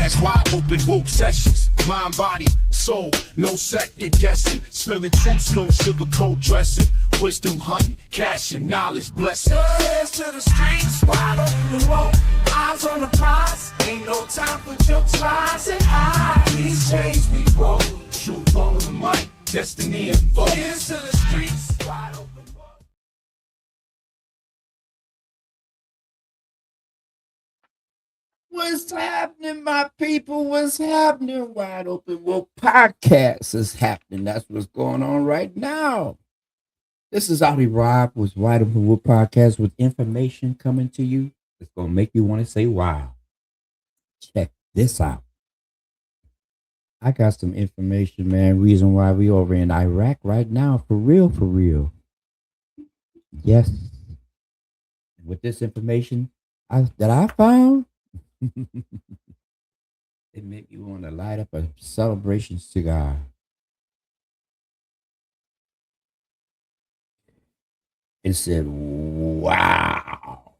That's why I open woke sessions. Mind, body, soul, no second guessing. Spilling truths, no sugarcoat dressing. Wisdom, honey, cash and knowledge, blessing. Hands to the streets, wide open the road. Eyes on the prize, ain't no time for jokes, lies, and eyes. These chains we roll, truth on the mic, destiny and vote. Hands to the streets, wide open. What's happening, my people? What's happening? Wide Open Woke Podcast is happening. That's what's going on right now. This is Audi Rob with Wide Open Woke Podcast with information coming to you. It's going to make you want to say, wow. Check this out. I got some information, man. Reason why we over in Iraq right now. For real, for real. Yes. With this information that I found, it made me want to light up a celebration cigar. It said, wow.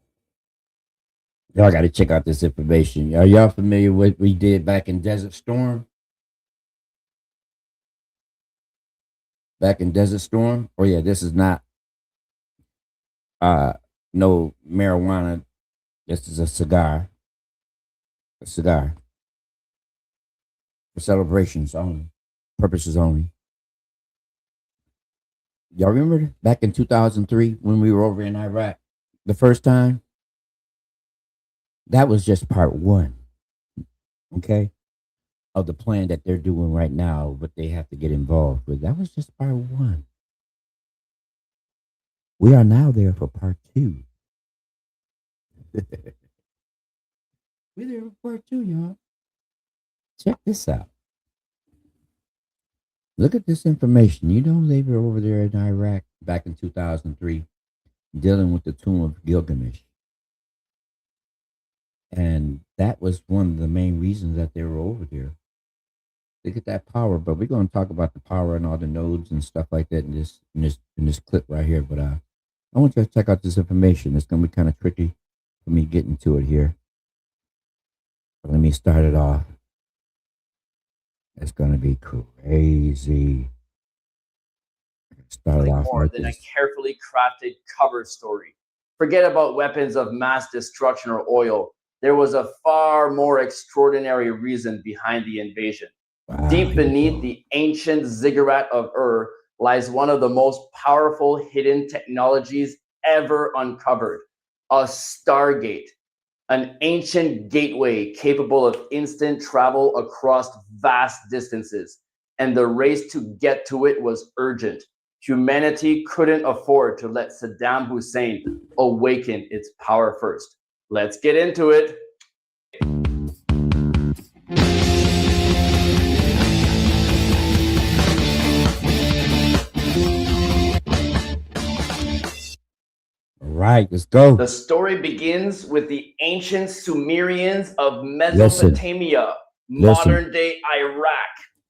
Y'all got to check out this information. Are y'all familiar with what we did back in Desert Storm? Back in Desert Storm? Oh, yeah, this is not no marijuana. This is a cigar. A cigar. For celebrations only. Purposes only. Y'all remember back in 2003 when we were over in Iraq the first time? That was just part one, okay, of the plan that they're doing right now, but they have to get involved with. That was just part one. We are now there for part two. We're there for part two, y'all. Check this out. Look at this information. You know, they were over there in Iraq back in 2003 dealing with the Tomb of Gilgamesh. And that was one of the main reasons that they were over there. They get that power, but we're going to talk about the power and all the nodes and stuff like that in this clip right here. But I want you to check out this information. It's going to be kind of tricky for me getting to it here. But let me start it off. It's going to be crazy. Start off more than a carefully crafted cover story. Forget about weapons of mass destruction or oil. There was a far more extraordinary reason behind the invasion. Wow. Deep beneath the ancient ziggurat of Ur lies one of the most powerful hidden technologies ever uncovered, a Stargate. An ancient gateway capable of instant travel across vast distances, and the race to get to it was urgent. Humanity couldn't afford to let Saddam Hussein awaken its power first. Let's get into it. Right, let's go. The story begins with the ancient Sumerians of Mesopotamia, modern-day Iraq,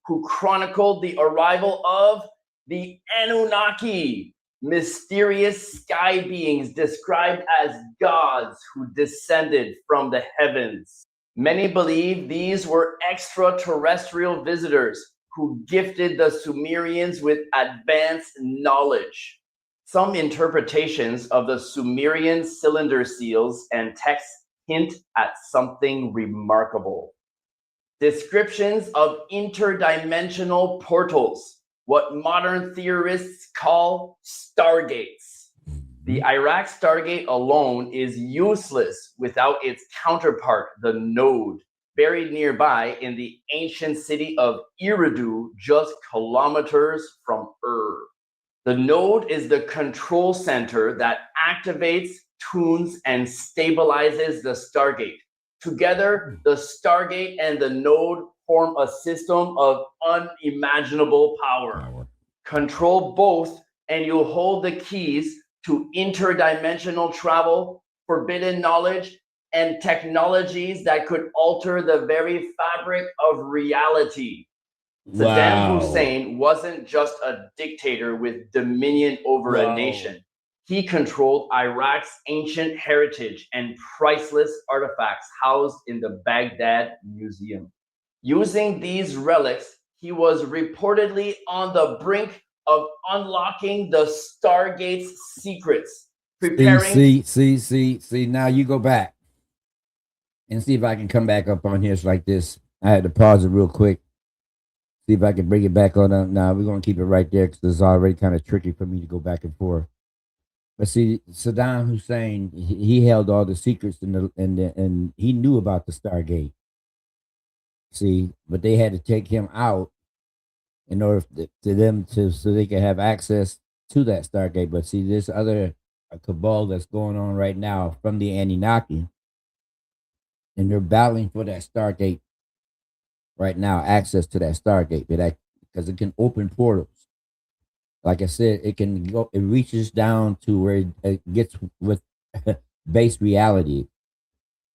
who chronicled the arrival of the Anunnaki, mysterious sky beings described as gods who descended from the heavens. Many believe these were extraterrestrial visitors who gifted the Sumerians with advanced knowledge. Some interpretations of the Sumerian cylinder seals and texts hint at something remarkable. Descriptions of interdimensional portals, what modern theorists call stargates. The Iraq Stargate alone is useless without its counterpart, the node, buried nearby in the ancient city of Eridu, just kilometers from Ur. The node is the control center that activates, tunes, and stabilizes the Stargate. Together, the Stargate and the node form a system of unimaginable power. Control both, and you'll hold the keys to interdimensional travel, forbidden knowledge, and technologies that could alter the very fabric of reality. Saddam Hussein wasn't just a dictator with dominion over a nation. He controlled Iraq's ancient heritage and priceless artifacts housed in the Baghdad Museum. Using these relics, he was reportedly on the brink of unlocking the Stargate's secrets, preparing. See. Now you go back and see if I can come back up on here. It's like this. I had to pause it real quick. See if I can bring it back on up. Now we're gonna keep it right there because it's already kind of tricky for me to go back and forth. But see, Saddam Hussein, he held all the secrets and he knew about the Stargate. See, but they had to take him out in order to them to so they could have access to that Stargate. But see, this other cabal that's going on right now from the Anunnaki, and they're battling for that Stargate right now, access to that Stargate, because it can open portals. Like I said, it can go. It reaches down to where it gets with base reality.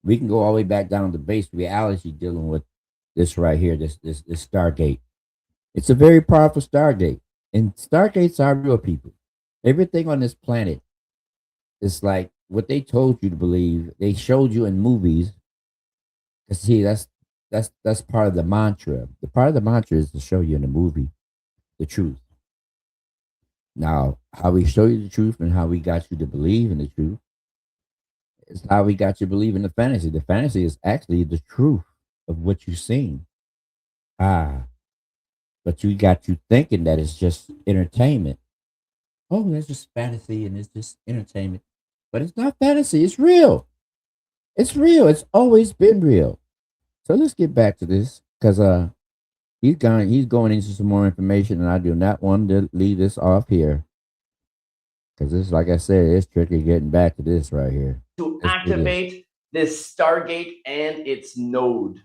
We can go all the way back down to base reality, dealing with this right here, this Stargate. It's a very powerful Stargate, and Stargates are real, people. Everything on this planet is like what they told you to believe. They showed you in movies. See, that's part of the mantra. The part of the mantra is to show you in the movie the truth. Now, how we show you the truth and how we got you to believe in the truth is how we got you to believe in the fantasy. The fantasy is actually the truth of what you've seen. But you got you thinking that it's just entertainment. Oh, that's just fantasy and it's just entertainment. But it's not fantasy, it's real. It's real. It's always been real. So let's get back to this because he's going into some more information, and I do not want to leave this off here because this, like I said, it's tricky getting back to this right here. To activate this Stargate and its node.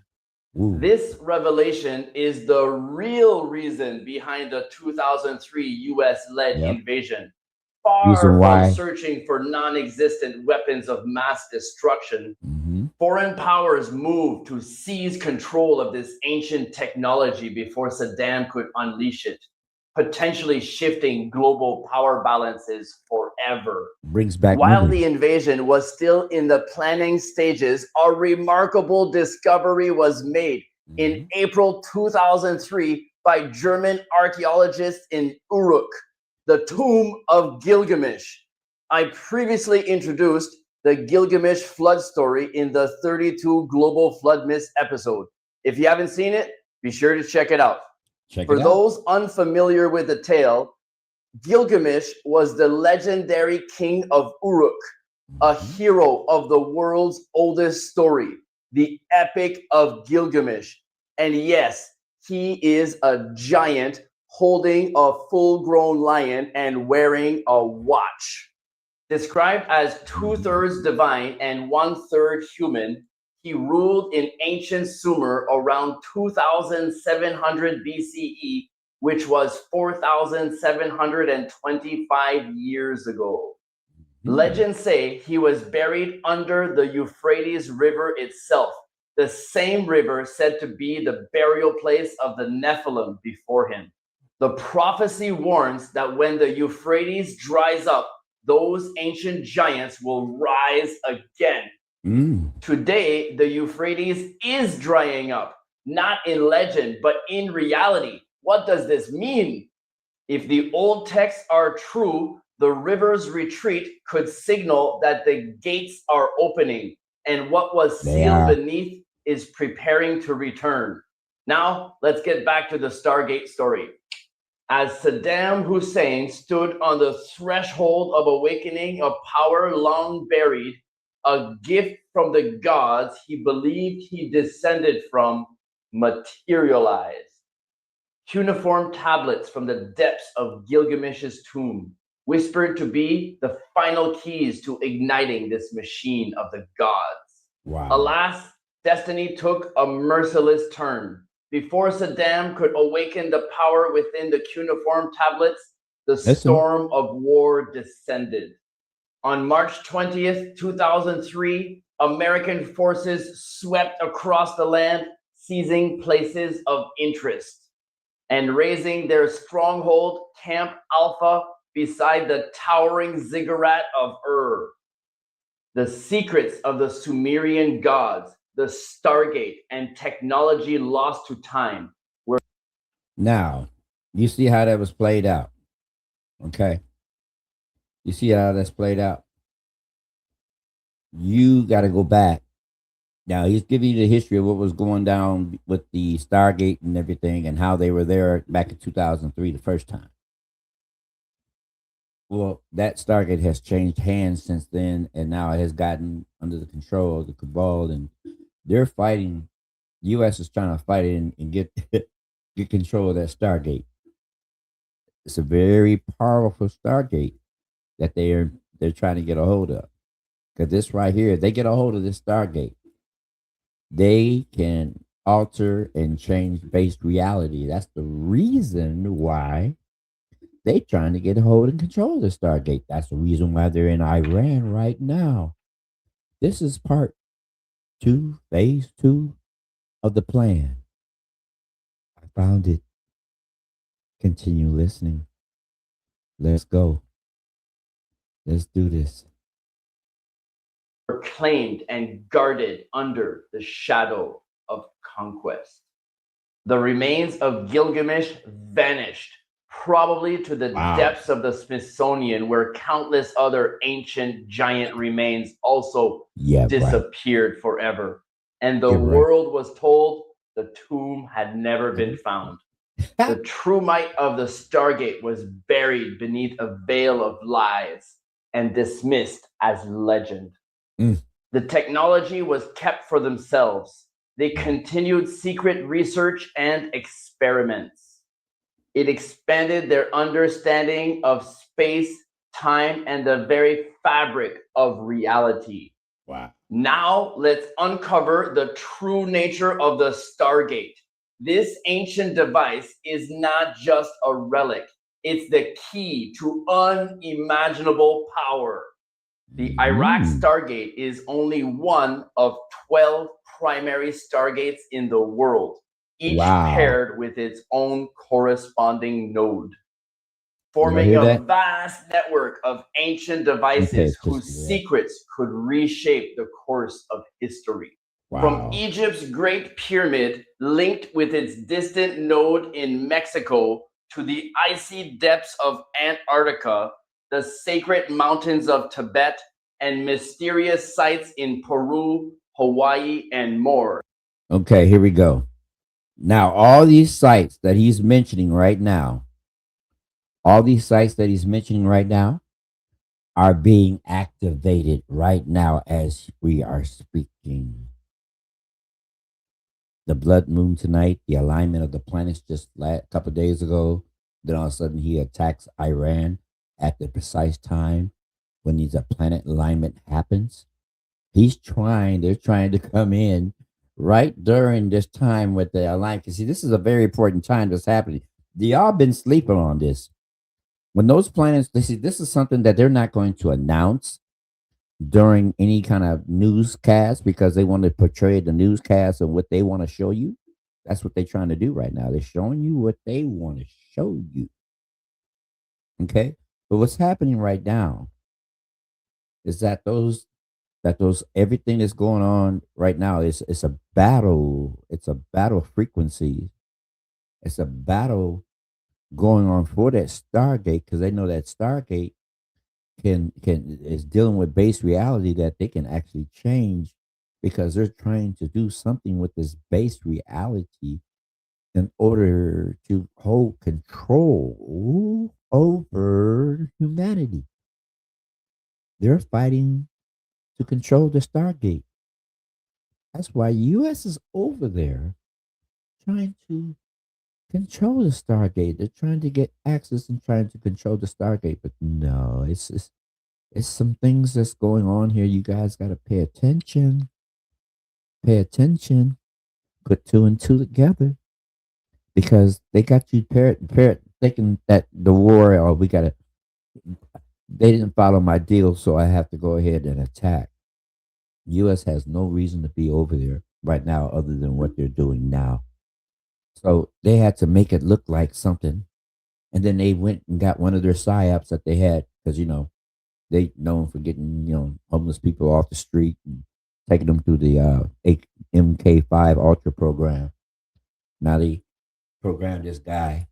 Ooh. This revelation is the real reason behind the 2003 US-led invasion. Far from searching for non-existent weapons of mass destruction, foreign powers moved to seize control of this ancient technology before Saddam could unleash it, potentially shifting global power balances forever. Brings back While the invasion was still in the planning stages, a remarkable discovery was made in April 2003 by German archaeologists in Uruk, the tomb of Gilgamesh. I previously introduced the Gilgamesh flood story in the 32 Global Flood Myths episode. If you haven't seen it, be sure to check it out. For those unfamiliar with the tale, Gilgamesh was the legendary king of Uruk, a hero of the world's oldest story, the Epic of Gilgamesh. And yes, he is a giant holding a full-grown lion and wearing a watch. Described as 2/3 divine and 1/3 human, he ruled in ancient Sumer around 2700 BCE, which was 4725 years ago. Legends say he was buried under the Euphrates River itself, the same river said to be the burial place of the Nephilim before him. The prophecy warns that when the Euphrates dries up, those ancient giants will rise again. Today, the Euphrates is drying up, not in legend, but in reality. What does this mean? If the old texts are true, the river's retreat could signal that the gates are opening, and what was sealed beneath is preparing to return. Now, let's get back to the Stargate story. As Saddam Hussein stood on the threshold of awakening a power long buried, a gift from the gods he believed he descended from materialized. Cuneiform tablets from the depths of Gilgamesh's tomb, whispered to be the final keys to igniting this machine of the gods. Alas, destiny took a merciless turn. Before Saddam could awaken the power within the cuneiform tablets, the storm of war descended. On March 20th, 2003, American forces swept across the land, seizing places of interest and raising their stronghold, Camp Alpha, beside the towering ziggurat of Ur. The secrets of the Sumerian gods, the Stargate, and technology lost to time were. Now, you see how that was played out. Okay. You see how that's played out. You got to go back. Now, he's giving you the history of what was going down with the Stargate and everything and how they were there back in 2003 the first time. Well, that Stargate has changed hands since then, and now it has gotten under the control of the cabal, and they're fighting. The U.S. is trying to fight it and get get control of that Stargate. It's a very powerful Stargate that they're trying to get a hold of. Because this right here, they get a hold of this Stargate, they can alter and change base reality. That's the reason why they trying to get a hold and control the Stargate. That's the reason why they're in Iran right now. This is part 2, phase 2 of the plan. I found it. Continue listening. Let's go. Let's do this. Claimed and guarded under the shadow of conquest. The remains of Gilgamesh vanished, probably to the depths of the Smithsonian, where countless other ancient giant remains also disappeared forever. And the world was told the tomb had never been found. The true might of the Stargate was buried beneath a veil of lies and dismissed as legend. The technology was kept for themselves. They continued secret research and experiments. It expanded their understanding of space, time, and the very fabric of reality. Wow. Now let's uncover the true nature of the Stargate. This ancient device is not just a relic. It's the key to unimaginable power. The Iraq Stargate is only one of 12 primary Stargates in the world, each paired with its own corresponding node, forming a vast network of ancient devices whose secrets could reshape the course of history. From Egypt's Great Pyramid, linked with its distant node in Mexico, to the icy depths of Antarctica, the sacred mountains of Tibet, and mysterious sites in Peru, Hawaii, and more. Okay, here we go. Now, all these sites that he's mentioning right now, are being activated right now as we are speaking. The blood moon tonight, the alignment of the planets just a couple of days ago. Then all of a sudden he attacks Iran at the precise time when these planet alignment happens. They're trying to come in right during this time with the alignment. See, this is a very important time that's happening. Y'all been sleeping on this. When those planets, this is something that they're not going to announce during any kind of newscast because they want to portray the newscast and what they want to show you. That's what they're trying to do right now. They're showing you what they want to show you. Okay? But what's happening right now is that everything that's going on right now is it's a battle. It's a battle frequency. It's a battle going on for that Stargate because they know that Stargate is dealing with base reality that they can actually change because they're trying to do something with this base reality in order to hold control over humanity. They're fighting to control the Stargate. That's why U.S. is over there trying to control the Stargate. They're trying to get access and trying to control the Stargate. But no, it's some things that's going on here. You guys got to pay attention. Pay attention. Put 2 and 2 together. Because they got you thinking that the war, or they didn't follow my deal, so I have to go ahead and attack. U.S. has no reason to be over there right now other than what they're doing now. So they had to make it look like something, And then they went and got one of their psyops that they had because they known for getting homeless people off the street and taking them through the MK5 Ultra program. Now they programmed this guy,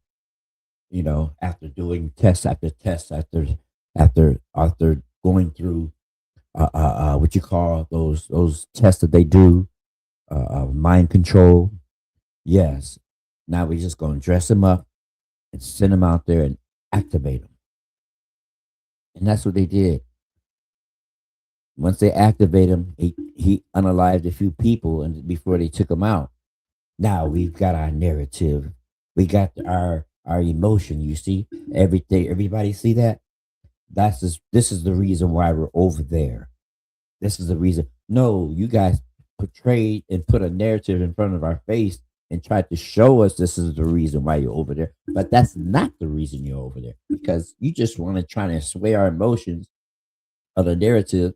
after doing test after test after going through what you call those tests that they do, mind control. Yes. Now we're just gonna dress him up and send him out there and activate him. And that's what they did. Once they activate him, he unalived a few people, and before they took him out, now we've got our narrative, we got our emotion. You see everything. Everybody see that? This is the reason why we're over there. This is the reason. No, you guys portrayed and put a narrative in front of our face and tried to show us this is the reason why you're over there. But that's not the reason you're over there because you just want to try to sway our emotions of the narrative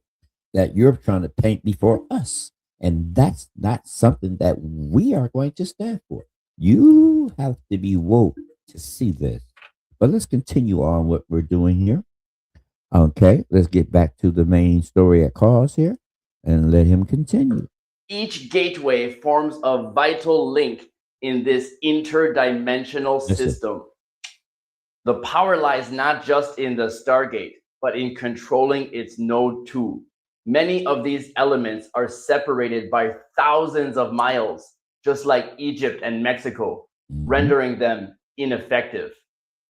that you're trying to paint before us. And that's not something that we are going to stand for. You have to be woke to see this. But let's continue on what we're doing here. Okay, let's get back to the main story at cause here and let him continue. Each gateway forms a vital link in this interdimensional system. The power lies not just in the Stargate, but in controlling its node too. Many of these elements are separated by thousands of miles, just like Egypt and Mexico, rendering them ineffective.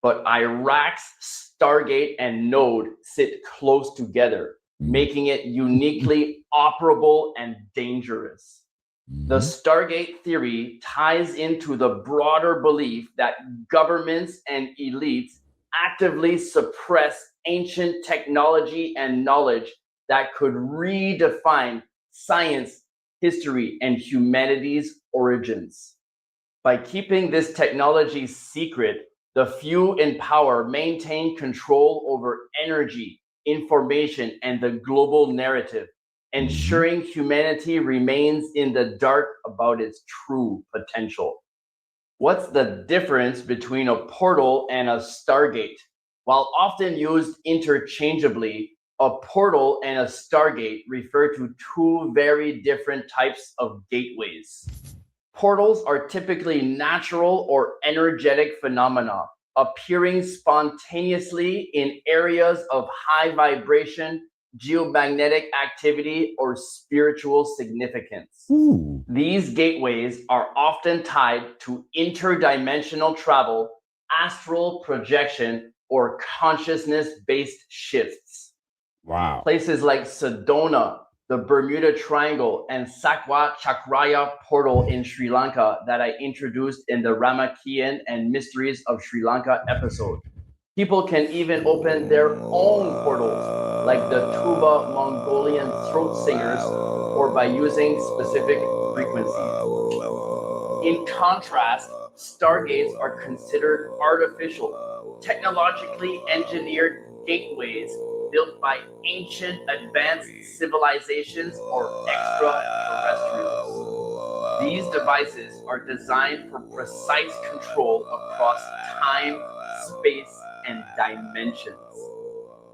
But Iraq's Stargate and node sit close together, making it uniquely operable and dangerous. The Stargate theory ties into the broader belief that governments and elites actively suppress ancient technology and knowledge that could redefine science, history, and humanity's origins. By keeping this technology secret, the few in power maintain control over energy, information, and the global narrative, ensuring humanity remains in the dark about its true potential. What's the difference between a portal and a Stargate? While often used interchangeably, a portal and a Stargate refer to two very different types of gateways. Portals are typically natural or energetic phenomena, appearing spontaneously in areas of high vibration, geomagnetic activity, or spiritual significance. These gateways are often tied to interdimensional travel, astral projection, or consciousness-based shifts. Wow. Places like Sedona, the Bermuda Triangle, and Sakwa Chakraya portal in Sri Lanka that I introduced in the Ramakien and Mysteries of Sri Lanka episode. People can even open their own portals, like the Tuba Mongolian throat singers, or by using specific frequencies. In contrast, Stargates are considered artificial, technologically engineered gateways built by ancient advanced civilizations or extraterrestrials. These devices are designed for precise control across time, space, and dimensions.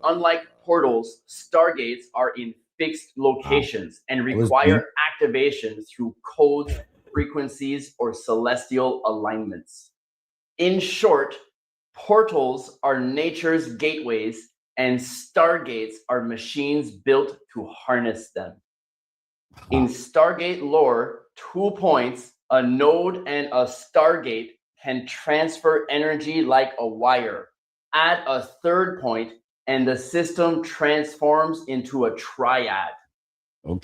Unlike portals, Stargates are in fixed locations and require activation through codes, frequencies, or celestial alignments. In short, portals are nature's gateways, and Stargates are machines built to harness them. In Stargate lore, 2 points, a node and a Stargate, can transfer energy like a wire. Add a third point, and the system transforms into a triad,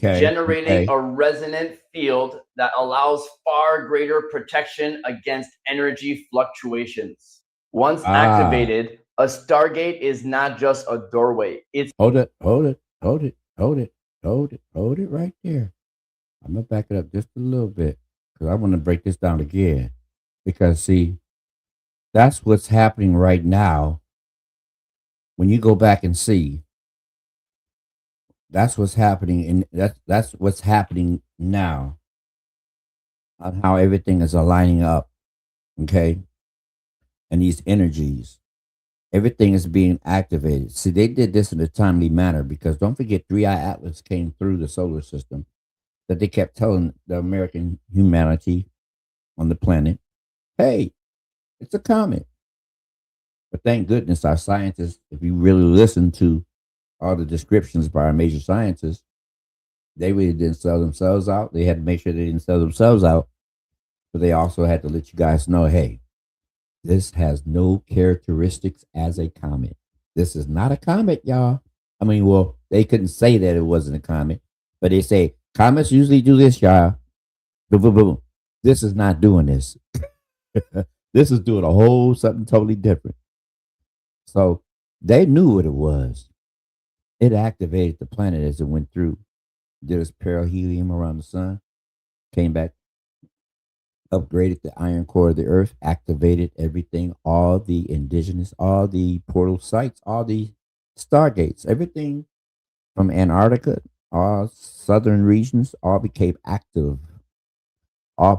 generating a resonant field that allows far greater protection against energy fluctuations. Once activated, a Stargate is not just a doorway. It's hold it right there. I'm gonna back it up just a little bit because I want to break this down again. Because see, that's what's happening right now. When you go back and see, that's what's happening, and that's what's happening now on how everything is aligning up. Okay, and these energies. Everything is being activated. See, they did this in a timely manner because don't forget, 3i Atlas came through the solar system that they kept telling the American humanity on the planet, hey, it's a comet. But thank goodness our scientists, if you really listen to all the descriptions by our major scientists, they really didn't sell themselves out. They had to make sure they didn't sell themselves out, but they also had to let you guys know, hey, this has no characteristics as a comet. This is not a comet, y'all. I mean, well, they couldn't say that it wasn't a comet, but they say comets usually do this, y'all. Boom, boom, boom. This is not doing this. This is doing a whole something totally different. So they knew what it was. It activated the planet as it went through, did its perihelion around the sun, came back, upgraded the iron core of the earth, activated everything, all the indigenous, all the portal sites, all the stargates, everything from Antarctica, all southern regions, all became active. All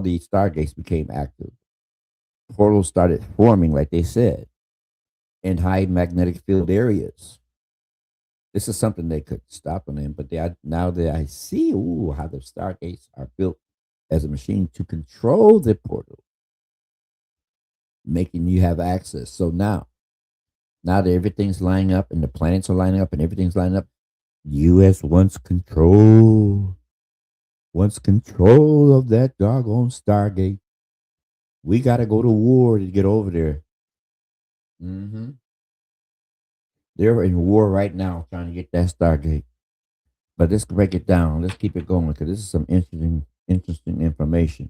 the stargates became active. Portals started forming, like they said, in high magnetic field areas. This is something they could stop on them, but now that I see how the stargates are built as a machine to control the portal, making you have access. So now that everything's lining up and the planets are lining up and everything's lining up, U.S. wants control of that doggone Stargate. We got to go to war to get over there. Mm-hmm. They're in war right now trying to get that Stargate. But let's break it down. Let's keep it going because this is some interesting information.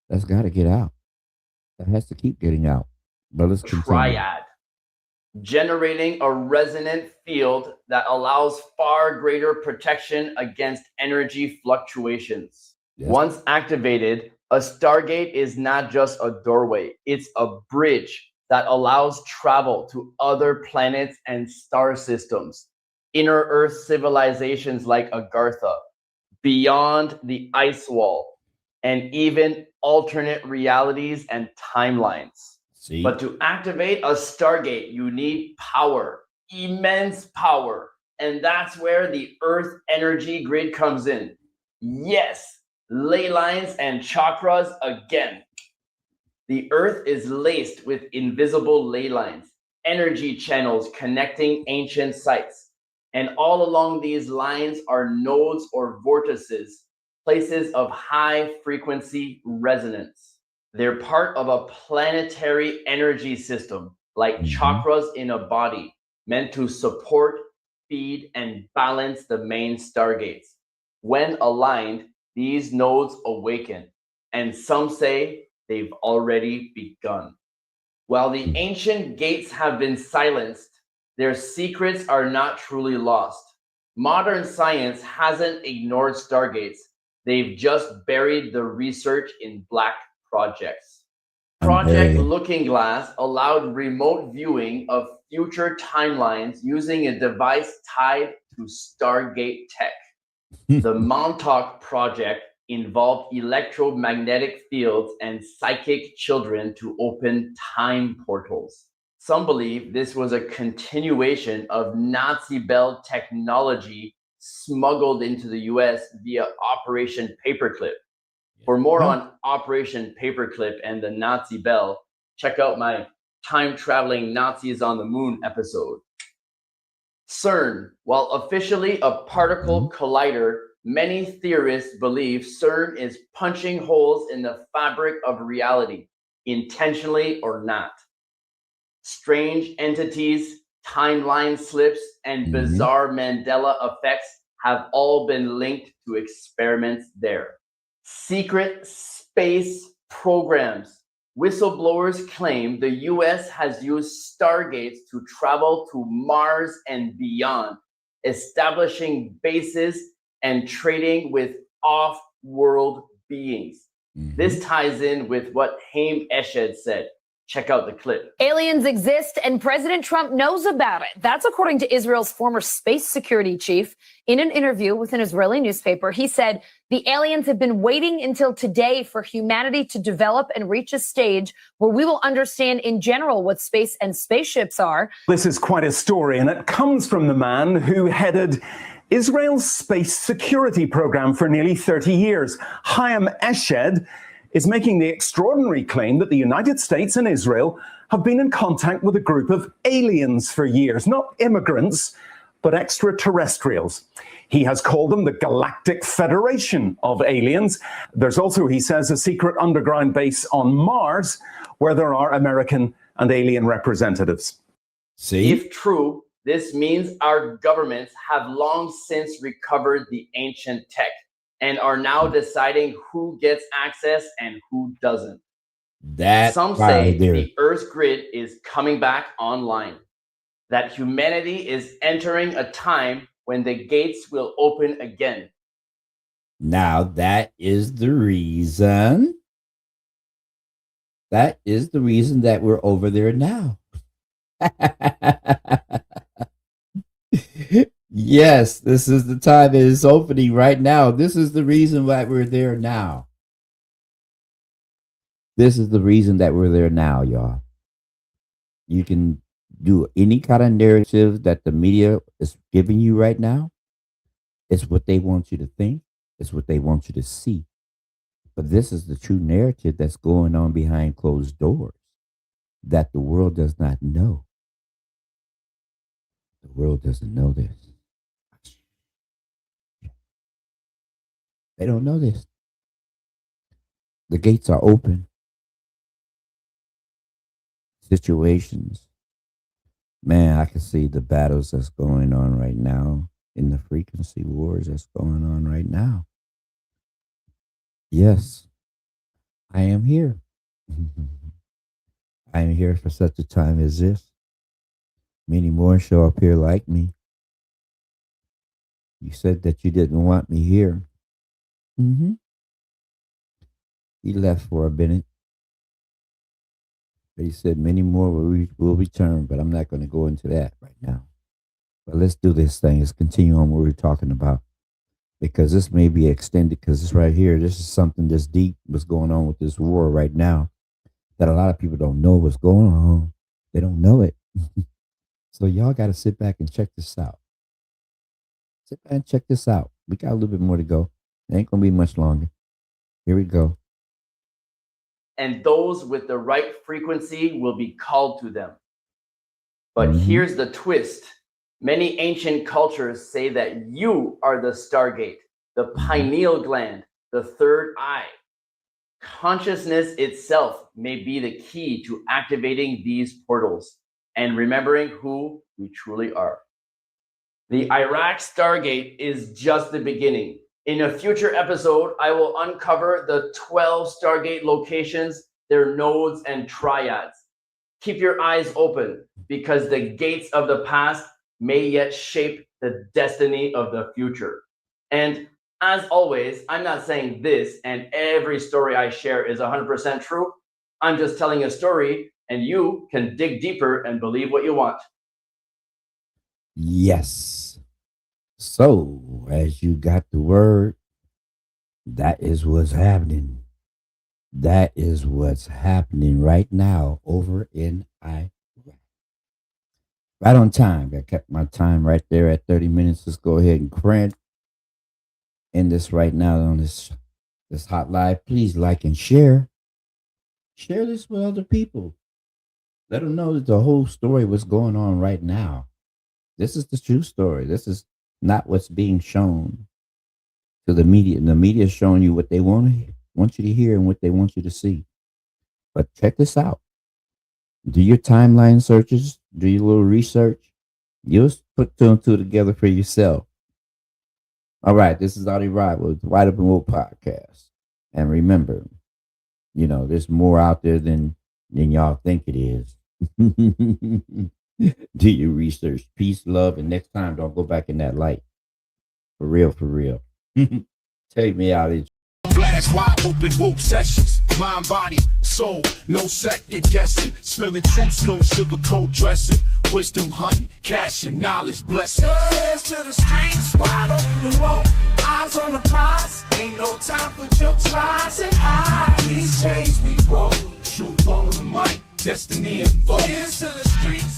That's got to get out. That has to keep getting out. But let's continue. Triad, generating a resonant field that allows far greater protection against energy fluctuations. Yes. Once activated, a Stargate is not just a doorway, it's a bridge that allows travel to other planets and star systems, inner Earth civilizations like Agartha, beyond the ice wall, and even alternate realities and timelines. See? But to activate a Stargate, you need power, immense power. And that's where the Earth energy grid comes in. Yes, ley lines and chakras again. The Earth is laced with invisible ley lines, energy channels connecting ancient sites. And all along these lines are nodes or vortices, places of high frequency resonance. They're part of a planetary energy system, like chakras in a body, meant to support, feed, and balance the main stargates. When aligned, these nodes awaken, and some say they've already begun. While the ancient gates have been silenced, their secrets are not truly lost. Modern science hasn't ignored stargates. They've just buried the research in black projects. Project Looking Glass allowed remote viewing of future timelines using a device tied to Stargate tech. The Montauk Project involved electromagnetic fields and psychic children to open time portals. Some believe this was a continuation of Nazi Bell technology smuggled into the US via Operation Paperclip. For more on Operation Paperclip and the Nazi Bell, check out my Time Traveling Nazis on the Moon episode. CERN, while officially a particle collider, many theorists believe CERN is punching holes in the fabric of reality, intentionally or not. Strange entities, timeline slips, and bizarre Mandela effects have all been linked to experiments there. Secret space programs. Whistleblowers claim the US has used Stargates to travel to Mars and beyond, establishing bases and trading with off-world beings. This ties in with what Haim Eshed said. Check out the clip. Aliens exist and President Trump knows about it. That's according to Israel's former space security chief. In an interview with an Israeli newspaper, he said the aliens have been waiting until today for humanity to develop and reach a stage where we will understand in general what space and spaceships are. This is quite a story, and it comes from the man who headed Israel's space security program for nearly 30 years. Chaim Eshed is making the extraordinary claim that the United States and Israel have been in contact with a group of aliens for years, not immigrants, but extraterrestrials. He has called them the Galactic Federation of Aliens. There's also, he says, a secret underground base on Mars where there are American and alien representatives. See? If true, this means our governments have long since recovered the ancient tech and are now deciding who gets access and who doesn't. Some say the Earth's grid is coming back online, that humanity is entering a time when the gates will open again. Now, that is the reason. That is the reason that we're over there now. Yes, this is the time it is opening right now. This is the reason why we're there now. This is the reason that we're there now, y'all. You can do any kind of narrative that the media is giving you right now. It's what they want you to think. It's what they want you to see. But this is the true narrative that's going on behind closed doors that the world does not know. The world doesn't know this. They don't know this. The gates are open. Situations. Man, I can see the battles that's going on right now in the frequency wars that's going on right now. Yes, I am here. I am here for such a time as this. Many more show up here like me. You said that you didn't want me here. He left for a minute. But he said many more will return, but I'm not going to go into that right now. But let's do this thing. Let's continue on what we're talking about. Because this may be extended, because this right here, this is something that's deep, what's going on with this war right now, that a lot of people don't know what's going on. They don't know it. So y'all got to sit back and check this out. Sit back and check this out. We got a little bit more to go. It ain't going to be much longer. Here we go. And those with the right frequency will be called to them. But here's the twist. Many ancient cultures say that you are the Stargate, the pineal gland, the third eye. Consciousness itself may be the key to activating these portals and remembering who we truly are. The Iraq Stargate is just the beginning. In a future episode, I will uncover the 12 Stargate locations, their nodes and triads. Keep your eyes open because the gates of the past may yet shape the destiny of the future. And as always, I'm not saying this and every story I share is 100% true. I'm just telling a story and you can dig deeper and believe what you want. Yes. So, as you got the word, that is what's happening. That is what's happening right now over in Iraq. Right on time. I kept my time right there at 30 minutes. Let's go ahead and crank in this right now on this hot live. Please like and share. Share this with other people. Let them know that the whole story, what's going on right now. This is the true story. This is not what's being shown to the media. The media is showing you what they want you to hear and what they want you to see. But check this out. Do your timeline searches. Do your little research. You'll put two and two together for yourself. All right. This is Audie Rod with the Wide Open World Podcast. And remember, there's more out there than y'all think it is. Do your research. Peace, love, and next time, don't go back in that light. For real, for real. Take me out. Flash wide open woke sessions. mind, body, soul, no second guessing. Spilling truths, no sugarcoat dressing. Wisdom hunting, cash and knowledge blessing. Hands to the streets, wide open the road. Eyes on the prize, ain't no time for jokes, lies and eyes. Please change me, bro. Truth on the mic, destiny and vote. Hands to the streets.